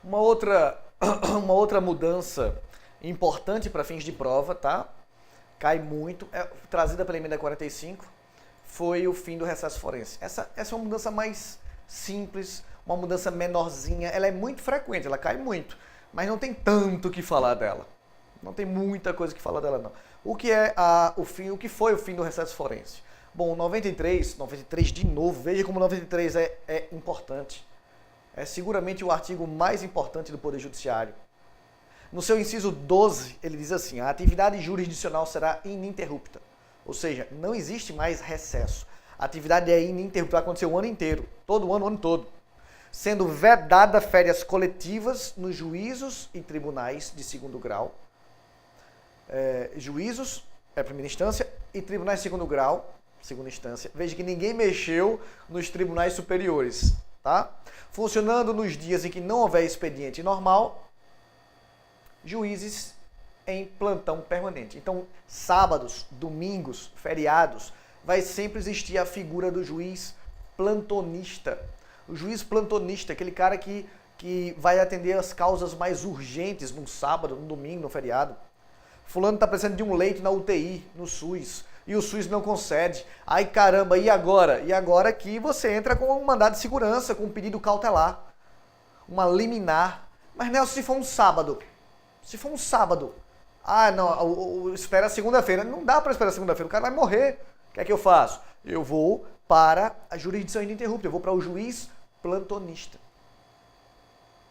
Uma outra, uma outra mudança importante para fins de prova, tá? Cai muito, trazida pela emenda 45, foi o fim do recesso forense. Essa é uma mudança mais simples, uma mudança menorzinha, ela é muito frequente, ela cai muito, mas não tem tanto o que falar dela. Não tem muita coisa que falar dela, não. O que é o que foi o fim do recesso forense? Bom, 93 de novo, veja como 93 é importante. É seguramente o artigo mais importante do Poder Judiciário. No seu inciso 12, ele diz assim: a atividade jurisdicional será ininterrupta. Ou seja, não existe mais recesso. A atividade é ininterrupta, vai acontecer o ano inteiro, todo ano, o ano todo. Sendo vedada férias coletivas nos juízos e tribunais de segundo grau. Juízos, primeira instância, e tribunais de segundo grau, segunda instância. Veja que ninguém mexeu nos tribunais superiores, tá? Funcionando nos dias em que não houver expediente normal, juízes em plantão permanente. Então, sábados, domingos, feriados, vai sempre existir a figura do juiz plantonista. O juiz plantonista, aquele cara que vai atender as causas mais urgentes num sábado, no domingo, no feriado. Fulano está precisando de um leito na UTI, no SUS, e o SUS não concede. Ai, caramba, e agora? E agora que você entra com um mandado de segurança, com um pedido cautelar, uma liminar. Mas, Nelson, se for um sábado, não, espera segunda-feira. Não dá para esperar segunda-feira, o cara vai morrer. O que é que eu faço? Eu vou para a jurisdição ininterrupta, eu vou para o juiz plantonista.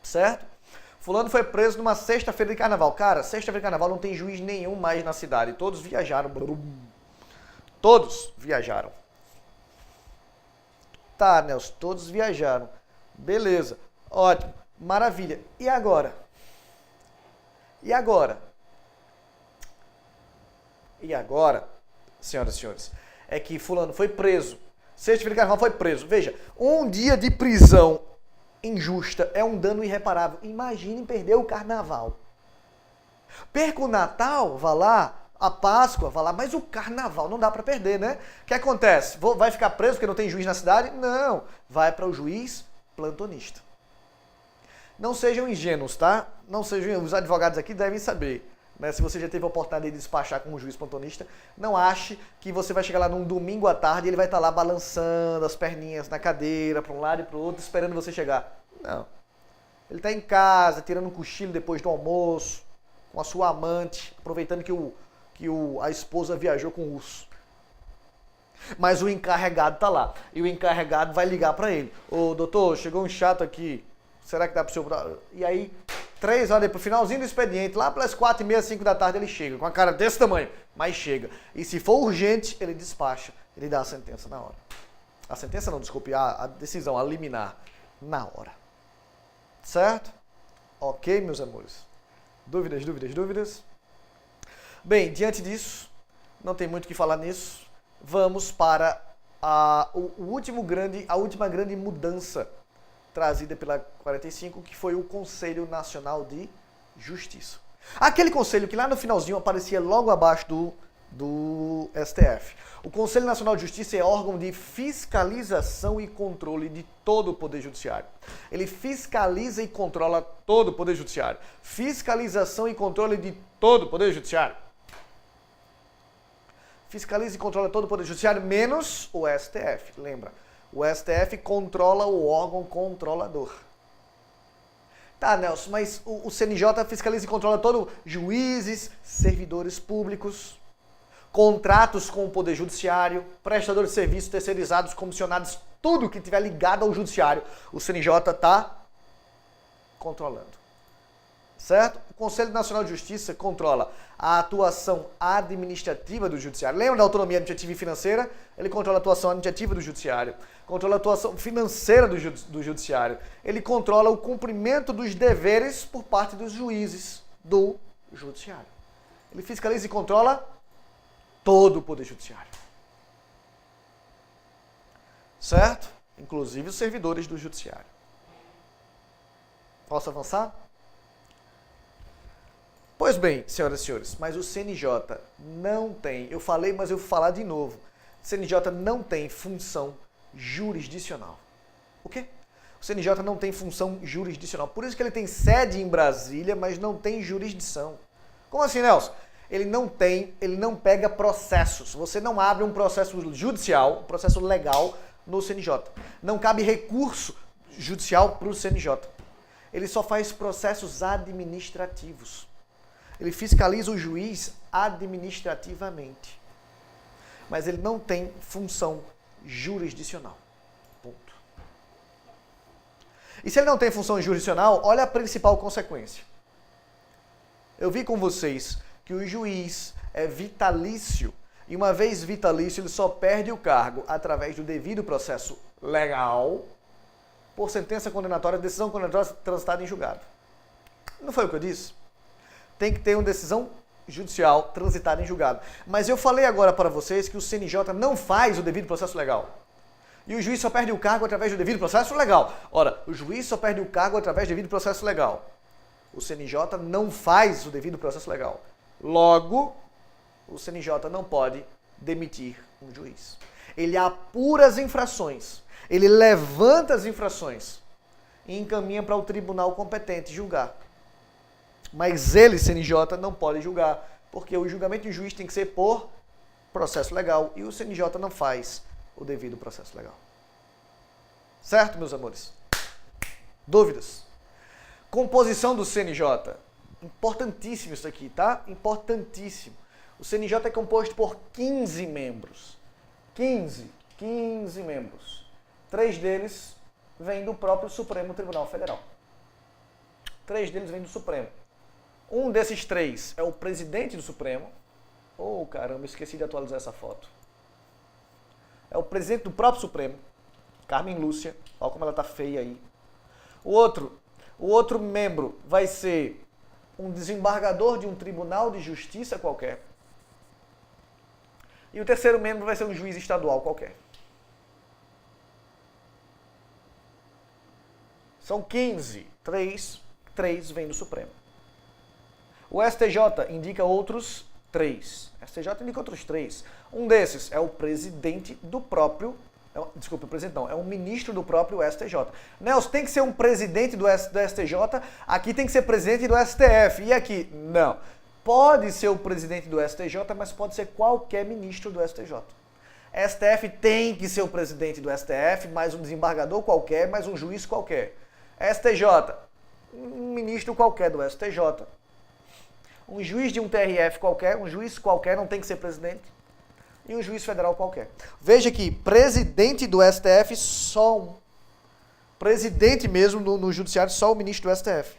Certo? Fulano foi preso numa sexta-feira de carnaval. Cara, sexta-feira de carnaval não tem juiz nenhum mais na cidade. Todos viajaram. Todos viajaram. Tá, Nelson, todos viajaram. Beleza. Ótimo. Maravilha. E agora? E agora? E agora, senhoras e senhores, é que fulano foi preso. Sexta-feira de carnaval foi preso. Veja, um dia de prisão injusta é um dano irreparável. Imagine perder o carnaval. Perca o Natal, vá lá, a Páscoa, vá lá, mas o carnaval não dá para perder, né? O que acontece? Vai ficar preso porque não tem juiz na cidade? Não, vai para o juiz plantonista. Não sejam ingênuos, tá? Não sejam, os advogados aqui devem saber. Né? Se você já teve a oportunidade de despachar com um juiz plantonista, não ache que você vai chegar lá num domingo à tarde e ele vai estar lá balançando as perninhas na cadeira, para um lado e para o outro, esperando você chegar. Não. Ele está em casa, tirando um cochilo depois do almoço, com a sua amante, aproveitando que a esposa viajou com o urso. Mas o encarregado está lá. E o encarregado vai ligar para ele. Ô, doutor, chegou um chato aqui. Será que dá para o senhor... E aí, 3 horas depois, finalzinho do expediente, lá pelas 4h30, 5 da tarde, ele chega, com a cara desse tamanho, mas chega. E se for urgente, ele despacha, ele dá a sentença na hora. A sentença não, desculpe, a decisão, a liminar, na hora. Certo? Ok, meus amores? Dúvidas, dúvidas, dúvidas? Bem, diante disso, não tem muito o que falar nisso, vamos para a última grande mudança trazida pela 45, que foi o Conselho Nacional de Justiça. Aquele conselho que lá no finalzinho aparecia logo abaixo do STF. O Conselho Nacional de Justiça é órgão de fiscalização e controle de todo o Poder Judiciário. Ele fiscaliza e controla todo o Poder Judiciário. Fiscalização e controle de todo o Poder Judiciário. Fiscaliza e controla todo o Poder Judiciário, menos o STF, lembra? O STF controla o órgão controlador. Tá, Nelson, mas o CNJ fiscaliza e controla todo juízes, servidores públicos, contratos com o Poder Judiciário, prestadores de serviços terceirizados, comissionados, tudo que tiver ligado ao Judiciário, o CNJ está controlando. Certo? O Conselho Nacional de Justiça controla a atuação administrativa do Judiciário. Lembra da autonomia administrativa e financeira? Ele controla a atuação administrativa do Judiciário. Controla a atuação financeira do Judiciário. Ele controla o cumprimento dos deveres por parte dos juízes do Judiciário. Ele fiscaliza e controla todo o Poder Judiciário. Certo? Inclusive os servidores do Judiciário. Posso avançar? Pois bem, senhoras e senhores, mas o CNJ não tem, eu falei, mas eu vou falar de novo, o CNJ não tem função jurisdicional. O quê? O CNJ não tem função jurisdicional. Por isso que ele tem sede em Brasília, mas não tem jurisdição. Como assim, Nelson? Ele não pega processos. Você não abre um processo judicial, um processo legal no CNJ. Não cabe recurso judicial para o CNJ. Ele só faz processos administrativos. Ele fiscaliza o juiz administrativamente. Mas ele não tem função jurisdicional. Ponto. E se ele não tem função jurisdicional, olha a principal consequência. Eu vi com vocês que o juiz é vitalício, e uma vez vitalício, ele só perde o cargo através do devido processo legal, por sentença condenatória, decisão condenatória transitada em julgado. Não foi o que eu disse? Tem que ter uma decisão judicial transitada em julgado. Mas eu falei agora para vocês que o CNJ não faz o devido processo legal. E o juiz só perde o cargo através do devido processo legal. Ora, o juiz só perde o cargo através do devido processo legal. O CNJ não faz o devido processo legal. Logo, o CNJ não pode demitir um juiz. Ele apura as infrações, ele levanta as infrações e encaminha para o tribunal competente julgar. Mas ele, CNJ, não pode julgar, porque o julgamento de juiz tem que ser por processo legal e o CNJ não faz o devido processo legal. Certo, meus amores? Dúvidas? Composição do CNJ. Importantíssimo isso aqui, tá? Importantíssimo. O CNJ é composto por 15 membros. 15 membros. 3 deles vêm do próprio Supremo Tribunal Federal. 3 deles vêm do Supremo. Um desses 3 é o presidente do Supremo. Oh, caramba, esqueci de atualizar essa foto. É o presidente do próprio Supremo, Carmen Lúcia. Olha como ela tá feia aí. O outro membro vai ser um desembargador de um tribunal de justiça qualquer. E o terceiro membro vai ser um juiz estadual qualquer. São 15. 3 vêm do Supremo. O STJ indica outros 3. O STJ indica outros 3. Um desses é o presidente do próprio... Desculpa, o presidente não. É um ministro do próprio STJ. Nelson, tem que ser um presidente do STJ, aqui tem que ser presidente do STF. E aqui? Não. Pode ser o presidente do STJ, mas pode ser qualquer ministro do STJ. STF tem que ser o presidente do STF, mais um desembargador qualquer, mais um juiz qualquer. STJ, um ministro qualquer do STJ. Um juiz de um TRF qualquer, um juiz qualquer, não tem que ser presidente. E um juiz federal qualquer. Veja que presidente do STF, só um. Presidente mesmo no judiciário, só o ministro do STF.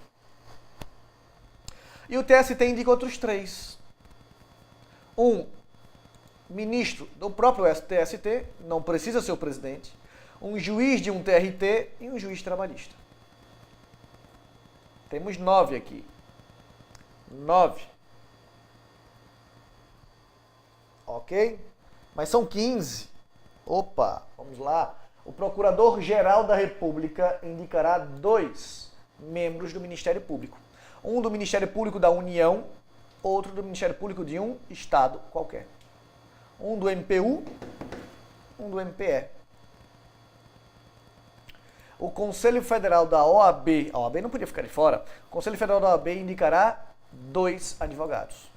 E o TST indica outros 3. Um ministro do próprio TST, não precisa ser o presidente. Um juiz de um TRT e um juiz trabalhista. Temos 9 aqui. 9. Ok? Mas são 15. Opa, vamos lá. O Procurador-Geral da República indicará 2 membros do Ministério Público. Um do Ministério Público da União, outro do Ministério Público de um estado qualquer. Um do MPU, um do MPE. O Conselho Federal da OAB, a OAB não podia ficar de fora, o Conselho Federal da OAB indicará 2 advogados.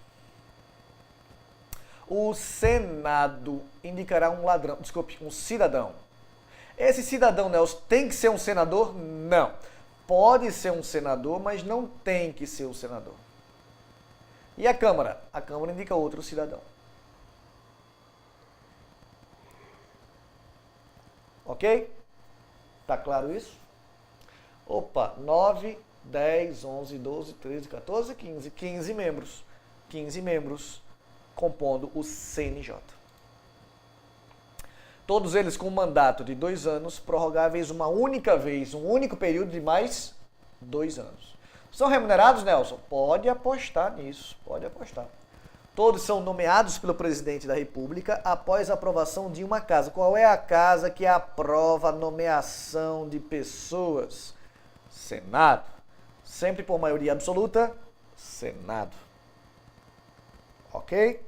O Senado indicará um cidadão. Esse cidadão, Nelson, tem que ser um senador? Não. Pode ser um senador, mas não tem que ser um senador. E a Câmara? A Câmara indica outro cidadão. Ok? Tá claro isso? Opa, 9, 10, 11, 12, 13, 14, 15. 15 membros. 15 membros compondo o CNJ. Todos eles com um mandato de 2 anos, prorrogáveis uma única vez, um único período de mais 2 anos. São remunerados, Nelson? Pode apostar nisso, pode apostar. Todos são nomeados pelo presidente da República após a aprovação de uma casa. Qual é a casa que aprova a nomeação de pessoas? Senado. Sempre por maioria absoluta, Senado. Ok?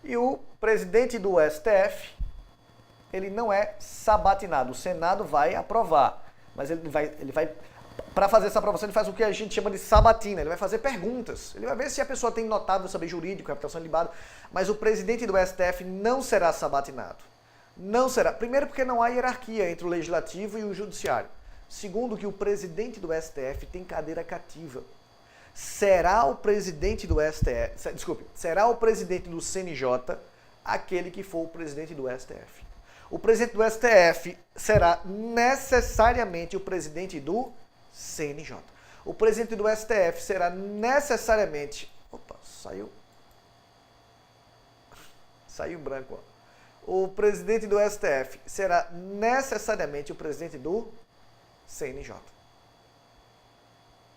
E o presidente do STF ele não é sabatinado. O Senado vai aprovar, mas ele vai para fazer essa aprovação, ele faz o que a gente chama de sabatina. Ele vai fazer perguntas. Ele vai ver se a pessoa tem notável saber jurídico, reputação ilibada. Mas o presidente do STF não será sabatinado. Não será. Primeiro, porque não há hierarquia entre o legislativo e o judiciário. Segundo, que o presidente do STF tem cadeira cativa. Será o presidente do STF, será o presidente do CNJ aquele que for o presidente do STF. O presidente do STF será necessariamente o presidente do CNJ. O presidente do STF será necessariamente... Opa, saiu branco. Ó. O presidente do STF será necessariamente o presidente do CNJ.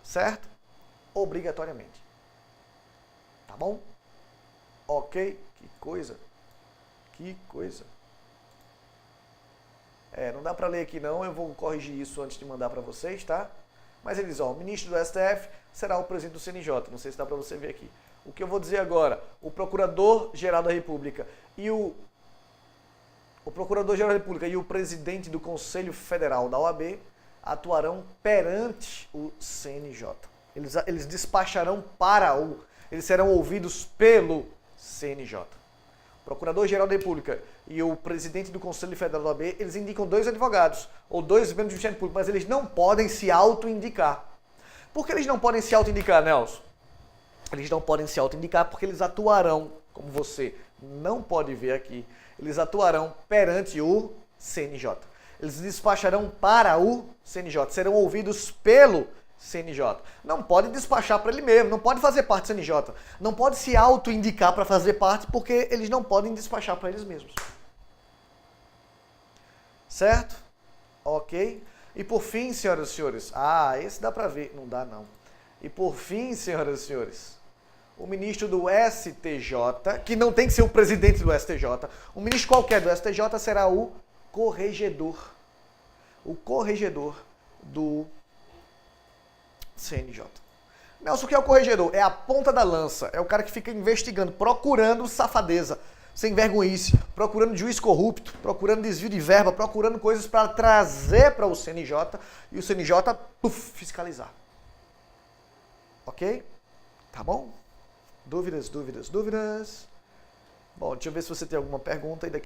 Certo? Obrigatoriamente. Tá bom? Ok? Que coisa. Que coisa. Não dá pra ler aqui não, eu vou corrigir isso antes de mandar pra vocês, tá? Mas eles, o ministro do STF será o presidente do CNJ, não sei se dá pra você ver aqui. O que eu vou dizer agora, o Procurador-Geral da República e o Procurador-Geral da República e o presidente do Conselho Federal da OAB atuarão perante o CNJ. Eles despacharão eles serão ouvidos pelo CNJ. O Procurador-Geral da República e o presidente do Conselho Federal da OAB, eles indicam 2 advogados, ou 2 membros do Ministério Público, mas eles não podem se auto-indicar. Por que eles não podem se auto-indicar, Nelson? Eles não podem se auto-indicar porque eles atuarão, como você não pode ver aqui, eles atuarão perante o CNJ. Eles despacharão para o CNJ, serão ouvidos pelo CNJ. Não pode despachar para ele mesmo, não pode fazer parte do CNJ. Não pode se auto-indicar para fazer parte porque eles não podem despachar para eles mesmos. Certo? Ok? E por fim, senhoras e senhores, esse dá para ver, não dá não. E por fim, senhoras e senhores, o ministro do STJ, que não tem que ser o presidente do STJ, um ministro qualquer do STJ será o corregedor. O corregedor do CNJ. Nelson, o que é o corregedor? É a ponta da lança. É o cara que fica investigando, procurando safadeza, sem vergonhice, procurando juiz corrupto, procurando desvio de verba, procurando coisas para trazer para o CNJ e o CNJ fiscalizar. Ok? Tá bom? Dúvidas? Bom, deixa eu ver se você tem alguma pergunta e daqui